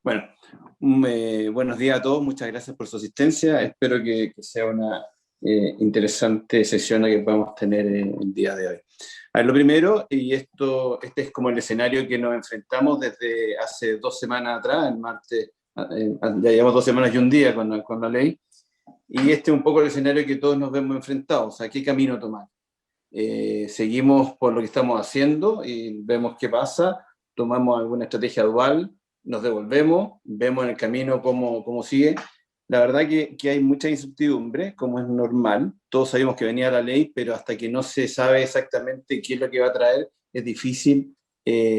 Bueno, buenos días a todos, muchas gracias por su asistencia. Espero que sea una interesante sesión la que podamos tener el día de hoy. A ver, lo primero, y este es como el escenario que nos enfrentamos desde hace 2 semanas atrás, el martes, ya llevamos 2 semanas y un día con la ley, y este es un poco el escenario que todos nos vemos enfrentados, o sea, ¿qué camino tomar? Seguimos por lo que estamos haciendo y vemos qué pasa, tomamos alguna estrategia dual, nos devolvemos, vemos en el camino cómo sigue. La verdad que hay mucha incertidumbre, como es normal. Todos sabemos que venía la ley, pero hasta que no se sabe exactamente qué es lo que va a traer, es difícil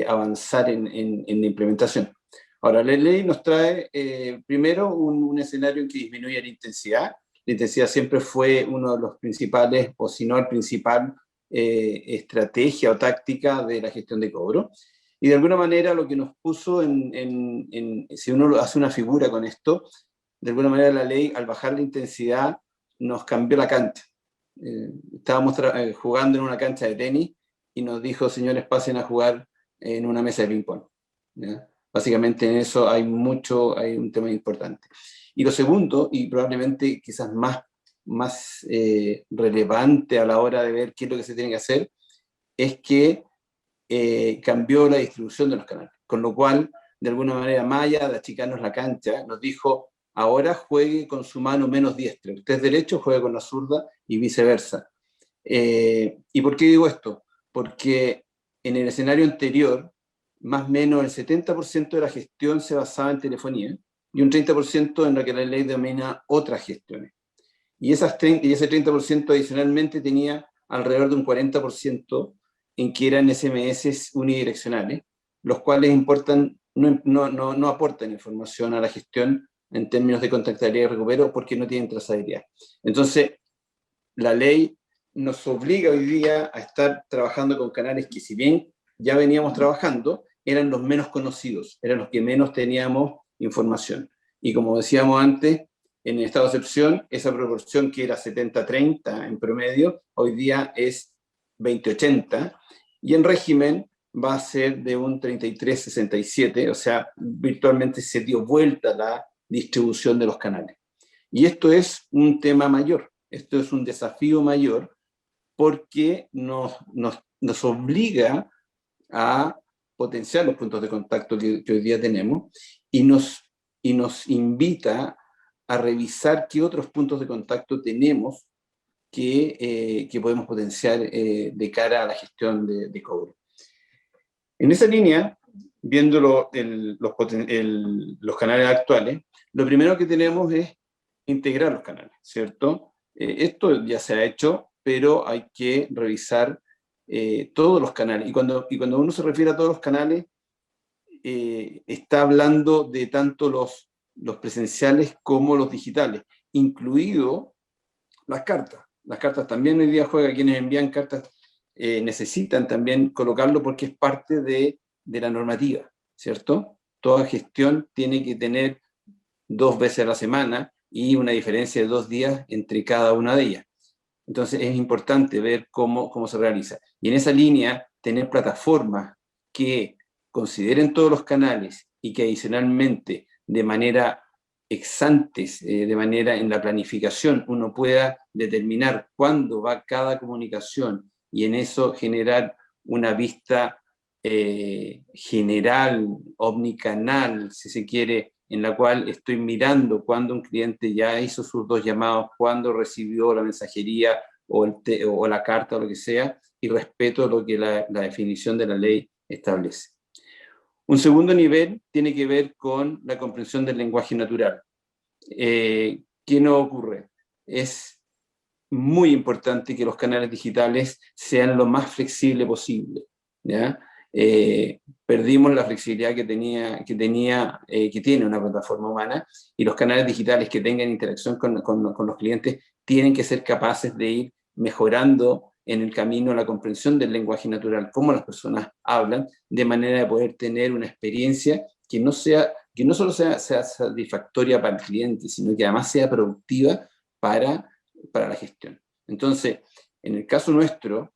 avanzar en la implementación. Ahora, la ley nos trae primero un escenario en que disminuye la intensidad. La intensidad siempre fue uno de los principales, o si no el principal, estrategia o táctica de la gestión de cobro. Y de alguna manera lo que nos puso si uno hace una figura con esto, de alguna manera la ley al bajar la intensidad nos cambió la cancha. Estábamos jugando en una cancha de tenis y nos dijo, señores, pasen a jugar en una mesa de ping-pong. Básicamente en eso hay un tema importante. Y lo segundo, y probablemente quizás más relevante a la hora de ver qué es lo que se tiene que hacer, es que cambió la distribución de los canales. Con lo cual, de alguna manera, Maya, de achicarnos la cancha, nos dijo, ahora juegue con su mano menos diestra. Usted es derecho, juegue con la zurda y viceversa. ¿Y por qué digo esto? Porque en el escenario anterior, más o menos el 70% de la gestión se basaba en telefonía y un 30% en lo que la ley denomina otras gestiones. Y ese 30% adicionalmente tenía alrededor de un 40% en que eran SMS unidireccionales, los cuales no aportan información a la gestión en términos de contactabilidad y recupero porque no tienen trazabilidad. Entonces, la ley nos obliga hoy día a estar trabajando con canales que, si bien ya veníamos trabajando, eran los menos conocidos, eran los que menos teníamos información. Y como decíamos antes, en el estado de excepción, esa proporción que era 70-30 en promedio, hoy día es 20-80, y en régimen va a ser de un 33-67, o sea, virtualmente se dio vuelta la distribución de los canales. Y esto es un tema mayor, esto es un desafío mayor porque nos obliga a potenciar los puntos de contacto que hoy día tenemos y nos invita a revisar qué otros puntos de contacto tenemos que podemos potenciar de cara a la gestión de cobro. En esa línea, viendo los canales actuales, lo primero que tenemos es integrar los canales, ¿cierto? Esto ya se ha hecho, pero hay que revisar todos los canales. Y cuando uno se refiere a todos los canales, está hablando de tanto los presenciales como los digitales, incluido las cartas. Las cartas también hoy día juegan, quienes envían cartas necesitan también colocarlo porque es parte de la normativa, ¿cierto? Toda gestión tiene que tener 2 veces a la semana y una diferencia de 2 días entre cada una de ellas. Entonces es importante ver cómo se realiza. Y en esa línea, tener plataformas que consideren todos los canales y que adicionalmente de manera ex antes, de manera en la planificación, uno pueda determinar cuándo va cada comunicación y en eso generar una vista general, omnicanal, si se quiere, en la cual estoy mirando cuándo un cliente ya hizo sus 2 llamados, cuándo recibió la mensajería o la carta o lo que sea, y respeto lo que la definición de la ley establece. Un segundo nivel tiene que ver con la comprensión del lenguaje natural. ¿Qué no ocurre? Es muy importante que los canales digitales sean lo más flexible posible, ¿ya? Perdimos la flexibilidad que tiene una plataforma humana, y los canales digitales que tengan interacción con los clientes tienen que ser capaces de ir mejorando en el camino la comprensión del lenguaje natural, cómo las personas hablan, de manera de poder tener una experiencia que no solo sea satisfactoria para el cliente, sino que además sea productiva para la gestión. Entonces, en el caso nuestro,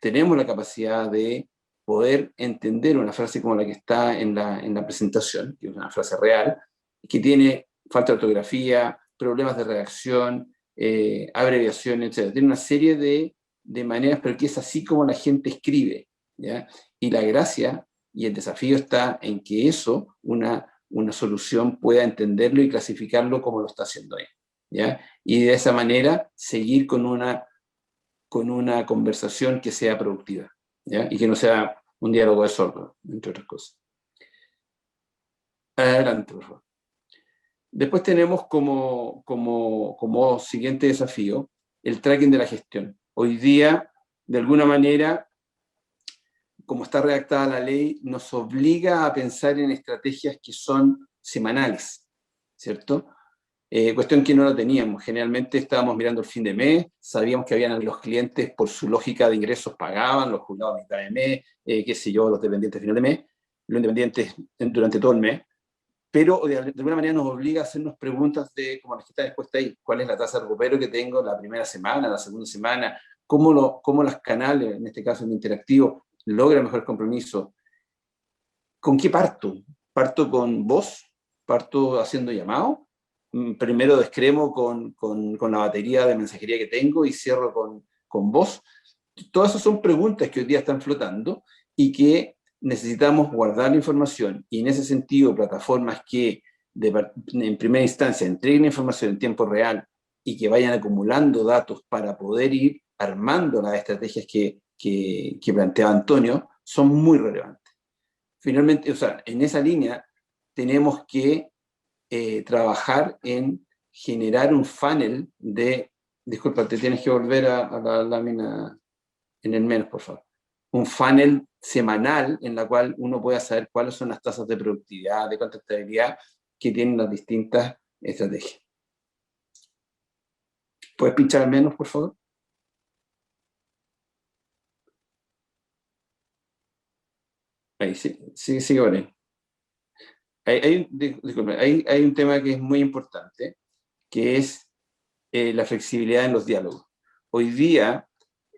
tenemos la capacidad de poder entender una frase como la que está en la presentación, que es una frase real, que tiene falta de ortografía, problemas de redacción, abreviaciones, etc. Tiene una serie de maneras, pero que es así como la gente escribe, ¿ya? Y la gracia y el desafío está en que eso, una solución pueda entenderlo y clasificarlo como lo está haciendo él, ¿ya? Y de esa manera seguir con una conversación que sea productiva, ¿ya? Y que no sea un diálogo de sordo, entre otras cosas. Adelante, por favor. Después tenemos como siguiente desafío el tracking de la gestión. Hoy día, de alguna manera, como está redactada la ley, nos obliga a pensar en estrategias que son semanales, ¿cierto? Cuestión que no lo teníamos. Generalmente estábamos mirando el fin de mes, sabíamos que habían los clientes por su lógica de ingresos pagaban, los jubilados a mitad de mes, qué sé yo, los dependientes a final de mes, los independientes durante todo el mes, pero de alguna manera nos obliga a hacernos preguntas como las que están expuestas ahí. ¿Cuál es la tasa de recupero que tengo la primera semana, la segunda semana? ¿Cómo los canales, en este caso el interactivo, logran mejor compromiso? ¿Con qué parto? ¿Parto con voz? ¿Parto haciendo llamado? Primero descremo con la batería de mensajería que tengo y cierro con voz. Todas esas son preguntas que hoy día están flotando y que necesitamos guardar la información, y en ese sentido plataformas que en primera instancia entreguen información en tiempo real y que vayan acumulando datos para poder ir armando las estrategias que planteaba Antonio son muy relevantes. Finalmente, o sea, en esa línea tenemos que trabajar en generar un funnel de, disculpa, te tienes que volver a la lámina en el menos, por favor. Un funnel semanal en la cual uno pueda saber cuáles son las tasas de productividad, de contactabilidad que tienen las distintas estrategias. ¿Puedes pinchar al menos, por favor? Ahí, sí, sigue por ahí. Hay un tema que es muy importante, que es la flexibilidad en los diálogos. Hoy día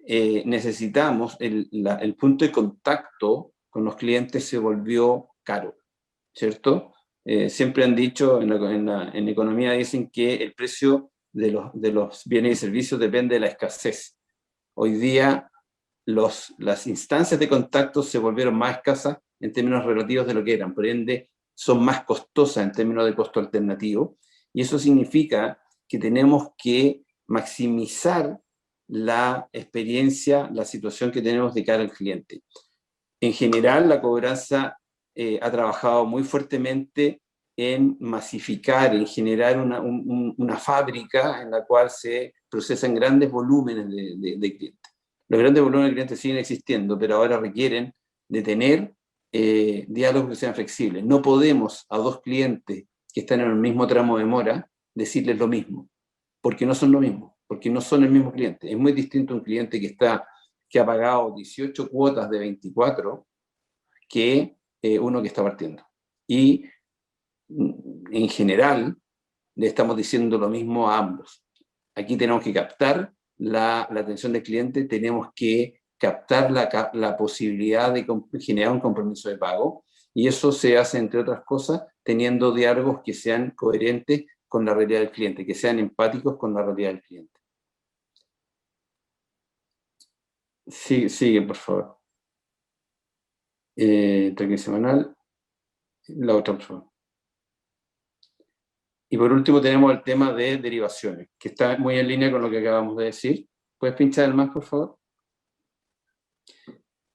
necesitamos, el punto de contacto con los clientes se volvió caro, ¿cierto? Siempre han dicho, en economía dicen que el precio de los bienes y servicios depende de la escasez. Hoy día las instancias de contacto se volvieron más escasas en términos relativos de lo que eran, por ende son más costosas en términos de costo alternativo, y eso significa que tenemos que maximizar la experiencia, la situación que tenemos de cara al cliente. En general, la cobranza ha trabajado muy fuertemente en masificar, en generar una fábrica en la cual se procesan grandes volúmenes de clientes. Los grandes volúmenes de clientes siguen existiendo, pero ahora requieren de tener diálogos que sean flexibles. No podemos a dos clientes que están en el mismo tramo de mora decirles lo mismo, porque no son lo mismo, porque no son el mismo cliente. Es muy distinto un cliente que ha pagado 18 cuotas de 24 que uno que está partiendo. Y en general le estamos diciendo lo mismo a ambos. Aquí tenemos que captar la atención del cliente, tenemos que captar la posibilidad de generar un compromiso de pago, y eso se hace, entre otras cosas, teniendo diálogos que sean coherentes con la realidad del cliente, que sean empáticos con la realidad del cliente. Sí, sigue, por favor. Tracking semanal. La otra, por favor. Y por último tenemos el tema de derivaciones, que está muy en línea con lo que acabamos de decir. ¿Puedes pinchar el más, por favor?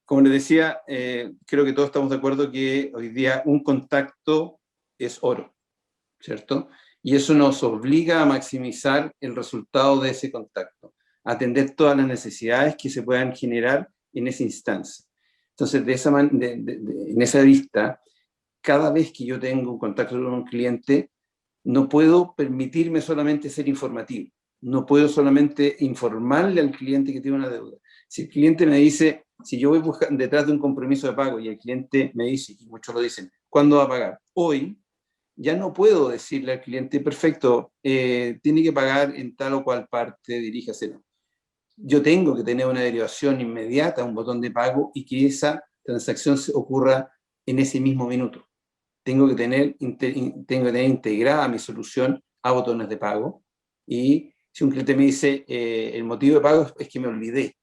Como les decía, creo que todos estamos de acuerdo que hoy día un contacto es oro, ¿cierto? Y eso nos obliga a maximizar el resultado de ese contacto, a atender todas las necesidades que se puedan generar en esa instancia. Entonces, en esa vista, cada vez que yo tengo un contacto con un cliente, no puedo permitirme solamente ser informativo, no puedo solamente informarle al cliente que tiene una deuda. Si el cliente me dice, si yo voy detrás de un compromiso de pago y el cliente me dice, y muchos lo dicen, ¿cuándo va a pagar? Hoy, ya no puedo decirle al cliente, perfecto, tiene que pagar en tal o cual parte, diríjase. Yo tengo que tener una derivación inmediata, un botón de pago, y que esa transacción ocurra en ese mismo minuto. Tengo que tener integrada mi solución a botones de pago, y si un cliente me dice, el motivo de pago es que me olvidé,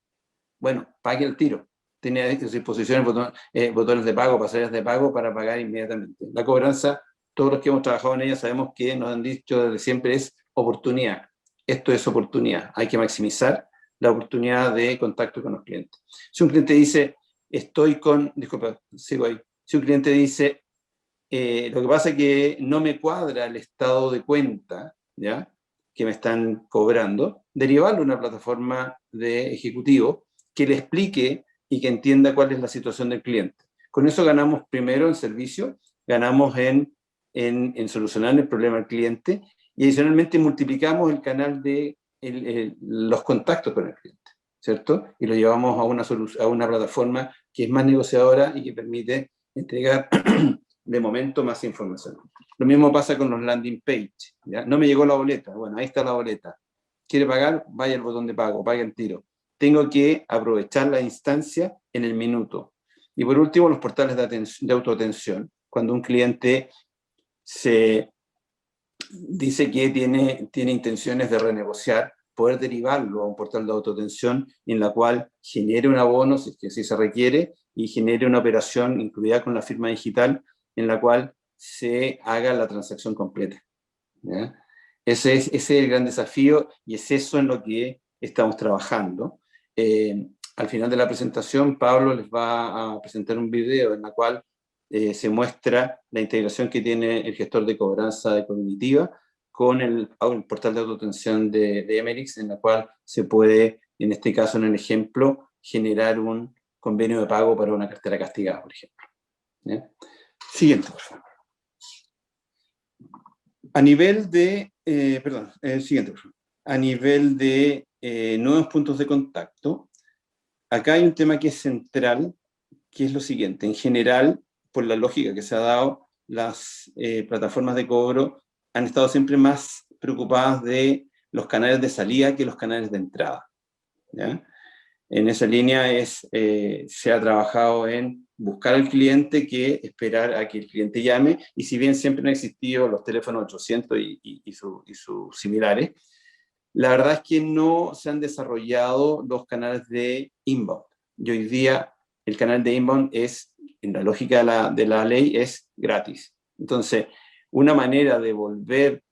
bueno, pague al tiro. Tiene a disposición botones de pago, pasarelas de pago para pagar inmediatamente. La cobranza, todos los que hemos trabajado en ella sabemos que nos han dicho desde siempre, es oportunidad. Esto es oportunidad. Hay que maximizar la oportunidad de contacto con los clientes. Si un cliente dice, disculpa, sigo ahí. Si un cliente dice, lo que pasa es que no me cuadra el estado de cuenta, ¿ya?, que me están cobrando, derivarlo a una plataforma de ejecutivo que le explique y que entienda cuál es la situación del cliente. Con eso ganamos primero en servicio, ganamos en solucionar el problema del cliente, y adicionalmente multiplicamos el canal de los contactos con el cliente, ¿cierto? Y lo llevamos a una plataforma que es más negociadora y que permite entregar de momento más información. Lo mismo pasa con los landing page, ¿ya? No me llegó la boleta, bueno, ahí está la boleta. ¿Quiere pagar? Vaya al botón de pago, pague al tiro. Tengo que aprovechar la instancia en el minuto. Y por último, los portales de autoatención. Cuando un cliente se dice que tiene intenciones de renegociar, poder derivarlo a un portal de autoatención en la cual genere un abono, si es que así se requiere, y genere una operación incluida con la firma digital en la cual se haga la transacción completa, ¿ya? Ese es el gran desafío, y es eso en lo que estamos trabajando. Al final de la presentación, Pablo les va a presentar un video en la cual se muestra la integración que tiene el gestor de cobranza de Cognitiva con el portal de autoatención de Emerix, en la cual se puede, en este caso, en el ejemplo, generar un convenio de pago para una cartera castigada, por ejemplo, ¿ya? Siguiente, por favor. A nivel de, siguiente, por favor. A nivel de nuevos puntos de contacto, acá hay un tema que es central, que es lo siguiente. En general, por la lógica que se ha dado, las plataformas de cobro han estado siempre más preocupadas de los canales de salida que los canales de entrada, ¿ya? En esa línea se ha trabajado en buscar al cliente que esperar a que el cliente llame, y si bien siempre han existido los teléfonos 800 y sus similares, la verdad es que no se han desarrollado los canales de inbound. Y hoy día el canal de inbound es, en la lógica de la ley, es gratis. Entonces, una manera de volver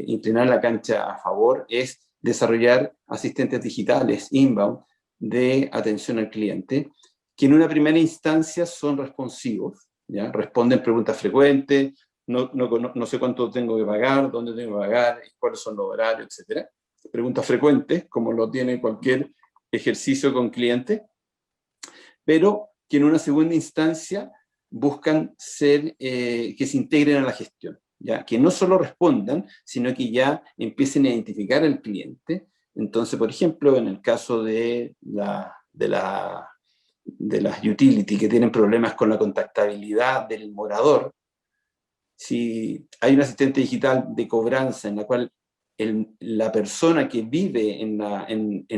inclinar la cancha a favor es desarrollar asistentes digitales inbound de atención al cliente, que en una primera instancia son responsivos, ¿ya? Responden preguntas frecuentes, no sé cuánto tengo que pagar, dónde tengo que pagar, cuáles son los horarios, etc. Preguntas frecuentes, como lo tiene cualquier ejercicio con cliente, pero que en una segunda instancia buscan que se integren a la gestión, ¿ya? Que no solo respondan, sino que ya empiecen a identificar al cliente. Entonces, por ejemplo, en el caso de las utility que tienen problemas con la contactabilidad del morador, si hay un asistente digital de cobranza en la cual la persona que vive en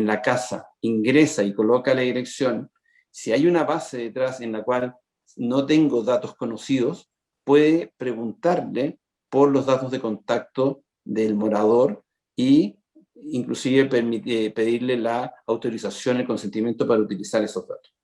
la casa ingresa y coloca la dirección, si hay una base detrás en la cual no tengo datos conocidos, puede preguntarle por los datos de contacto del morador y inclusive pedirle la autorización, el consentimiento para utilizar esos datos.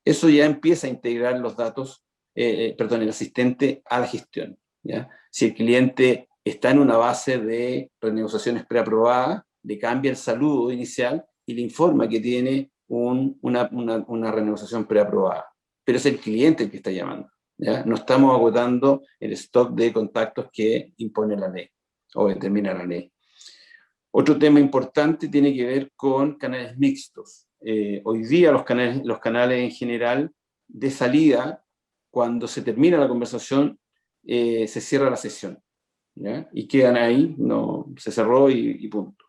Eso ya empieza a integrar los datos, el asistente a la gestión, ¿ya? Si el cliente está en una base de renegociaciones preaprobadas, le cambia el saludo inicial y le informa que tiene una renegociación preaprobada. Pero es el cliente el que está llamando, ¿ya? No estamos agotando el stock de contactos que impone la ley o determina la ley. Otro tema importante tiene que ver con canales mixtos. Hoy día los canales en general de salida, cuando se termina la conversación, se cierra la sesión, ¿ya? Y quedan ahí, no, se cerró y punto.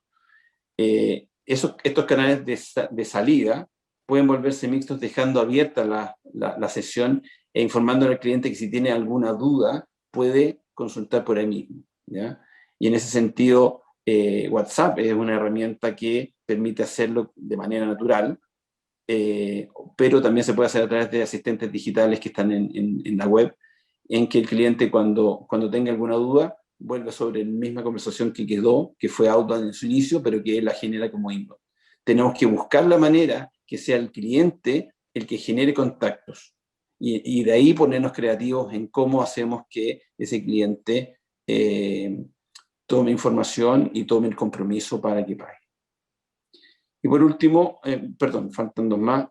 Estos canales de salida pueden volverse mixtos, dejando abierta la sesión e informando al cliente que si tiene alguna duda puede consultar por ahí mismo, ¿ya? Y en ese sentido, WhatsApp es una herramienta que permite hacerlo de manera natural, pero también se puede hacer a través de asistentes digitales que están en la web, en que el cliente cuando tenga alguna duda, vuelve sobre la misma conversación que quedó, que fue outbound en su inicio, pero que él la genera como inbound. Tenemos que buscar la manera que sea el cliente el que genere contactos. Y de ahí ponernos creativos en cómo hacemos que ese cliente tome información y tome el compromiso para que pague. Y por último, perdón, faltan dos más,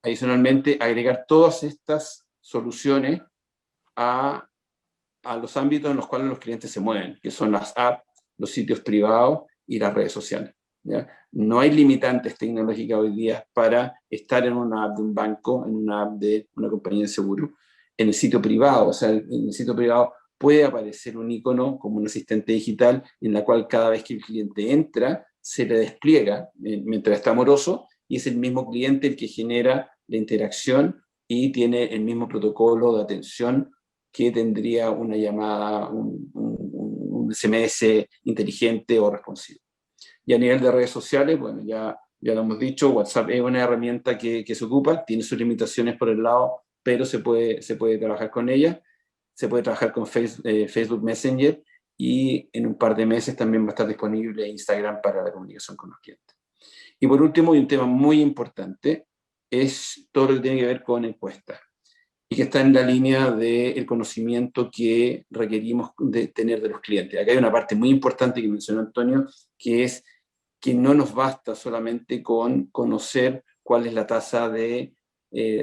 adicionalmente agregar todas estas soluciones a los ámbitos en los cuales los clientes se mueven, que son las apps, los sitios privados y las redes sociales. ¿Ya? No hay limitantes tecnológicas hoy día para estar en una app de un banco, en una app de una compañía de seguro, en el sitio privado. O sea, en el sitio privado puede aparecer un icono como un asistente digital en la cual cada vez que el cliente entra se le despliega mientras está moroso y es el mismo cliente el que genera la interacción y tiene el mismo protocolo de atención que tendría una llamada, un SMS inteligente o responsivo. Y a nivel de redes sociales, bueno, ya lo hemos dicho, WhatsApp es una herramienta que se ocupa, tiene sus limitaciones por el lado, pero se puede trabajar con ella. Se puede trabajar con Facebook Messenger y en un par de meses también va a estar disponible Instagram para la comunicación con los clientes. Y por último, y un tema muy importante, es todo lo que tiene que ver con encuestas y que está en la línea del conocimiento que requerimos de tener de los clientes. Acá hay una parte muy importante que mencionó Antonio, que es que no nos basta solamente con conocer cuál es la tasa de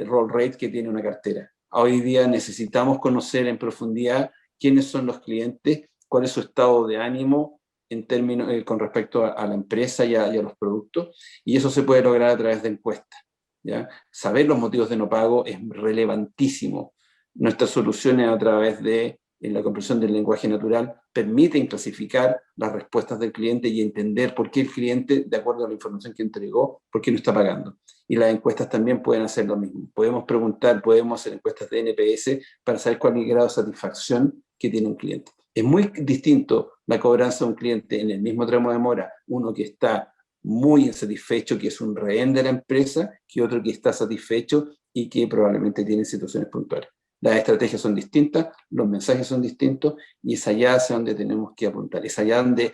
roll rate que tiene una cartera. Hoy día necesitamos conocer en profundidad quiénes son los clientes, cuál es su estado de ánimo en términos, con respecto a la empresa y a los productos, y eso se puede lograr a través de encuestas. ¿Ya? Saber los motivos de no pago es relevantísimo. Nuestras soluciones a través de la comprensión del lenguaje natural permiten clasificar las respuestas del cliente y entender por qué el cliente, de acuerdo a la información que entregó, por qué no está pagando. Y las encuestas también pueden hacer lo mismo. Podemos preguntar, podemos hacer encuestas de NPS para saber cuál es el grado de satisfacción que tiene un cliente. Es muy distinto la cobranza de un cliente en el mismo tramo de mora, uno que está muy insatisfecho, que es un rehén de la empresa, que otro que está satisfecho y que probablemente tiene situaciones puntuales. Las estrategias son distintas, los mensajes son distintos y es allá hacia donde tenemos que apuntar, es allá donde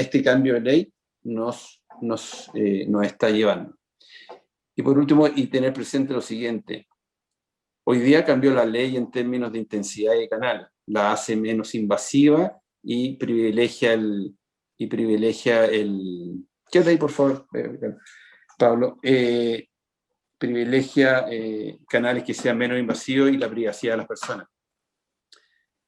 este cambio de ley nos está llevando. Y por último, y tener presente lo siguiente, hoy día cambió la ley en términos de intensidad de canal, la hace menos invasiva y privilegia el quédate ahí por favor, Pablo, privilegia canales que sean menos invasivos y la privacidad de las personas.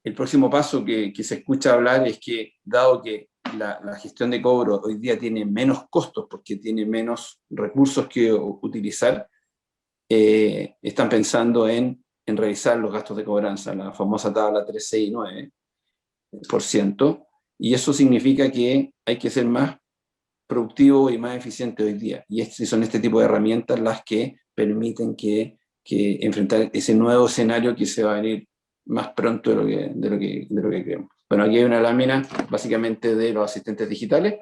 El próximo paso que se escucha hablar es que, dado que la gestión de cobro hoy día tiene menos costos porque tiene menos recursos que utilizar, están pensando en revisar los gastos de cobranza, la famosa tabla 369%, y eso significa que hay que ser más productivo y más eficiente hoy día. Y son este tipo de herramientas las que permiten que enfrentar ese nuevo escenario que se va a venir más pronto de lo que creemos. Bueno, aquí hay una lámina básicamente de los asistentes digitales,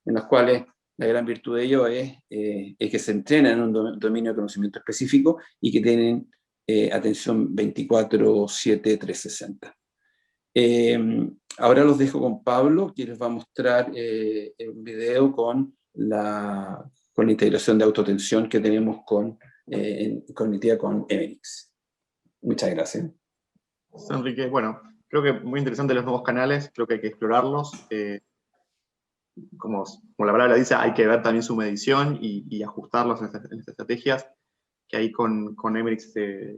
en las cuales la gran virtud de ellos es que se entrenan en un dominio de conocimiento específico y que tienen atención 24/7, 360. Ahora los dejo con Pablo, que les va a mostrar un video con la integración de autotensión que tenemos cognitiva con Emerix. Muchas gracias. Enrique, bueno, creo que muy interesante los nuevos canales, creo que hay que explorarlos. Como la palabra dice, hay que ver también su medición y ajustarlos en estas estrategias, que ahí con Emerix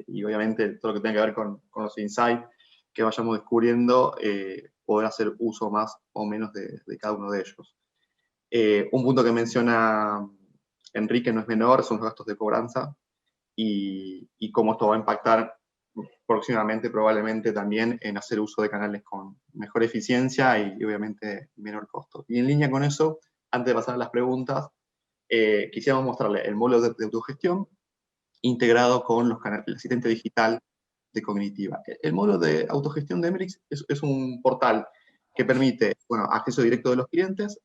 y obviamente todo lo que tenga que ver con los insights que vayamos descubriendo, poder hacer uso más o menos de cada uno de ellos. Un punto que menciona Enrique no es menor, son los gastos de cobranza y cómo esto va a impactar próximamente probablemente también en hacer uso de canales con mejor eficiencia y obviamente menor costo. Y en línea con eso, antes de pasar a las preguntas, quisiéramos mostrarle el módulo de autogestión integrado con los canales, el asistente digital de Cognitiva. El módulo de autogestión de Emerix es un portal que permite, bueno, acceso directo de los clientes,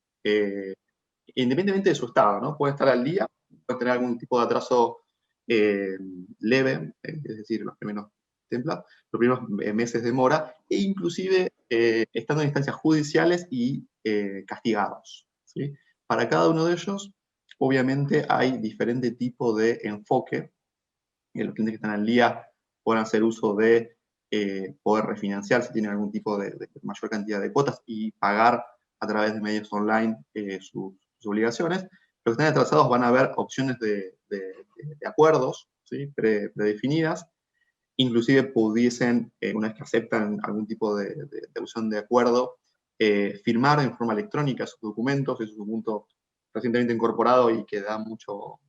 independientemente de su estado, ¿no? Puede estar al día, puede tener algún tipo de atraso leve, es decir, los primeros meses de mora, e inclusive estando en instancias judiciales y castigados, ¿sí? Para cada uno de ellos, obviamente, hay diferente tipo de enfoque. Los clientes que están al día pueden hacer uso de poder refinanciar si tienen algún tipo de mayor cantidad de cuotas y pagar a través de medios online sus obligaciones. Los que están atrasados van a ver opciones de acuerdos, ¿sí? Predefinidas. Inclusive pudiesen, una vez que aceptan algún tipo de opción de acuerdo, firmar en forma electrónica sus documentos. Es un punto recientemente incorporado y que da mucho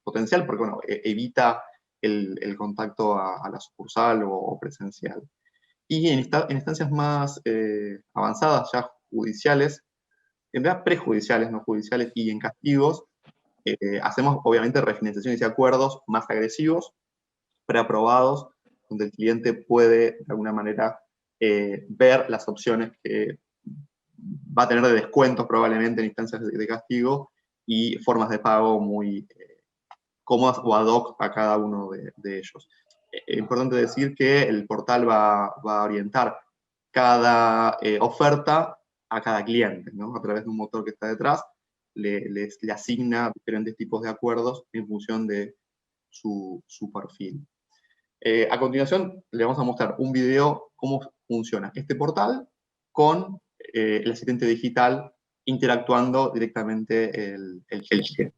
potencial porque, bueno, evita el contacto a la sucursal o presencial. Y en instancias más avanzadas, ya judiciales, en realidad prejudiciales, no judiciales, y en castigos, hacemos obviamente refinanciaciones y acuerdos más agresivos, preaprobados, donde el cliente puede de alguna manera ver las opciones que va a tener de descuentos probablemente en instancias de castigo y formas de pago muy cómodas o ad hoc a cada uno de ellos. Es importante decir que el portal va a orientar cada oferta a cada cliente, ¿no? A través de un motor que está detrás, le asigna diferentes tipos de acuerdos en función de su perfil. A continuación, le vamos a mostrar un video cómo funciona este portal con el asistente digital interactuando directamente el cliente.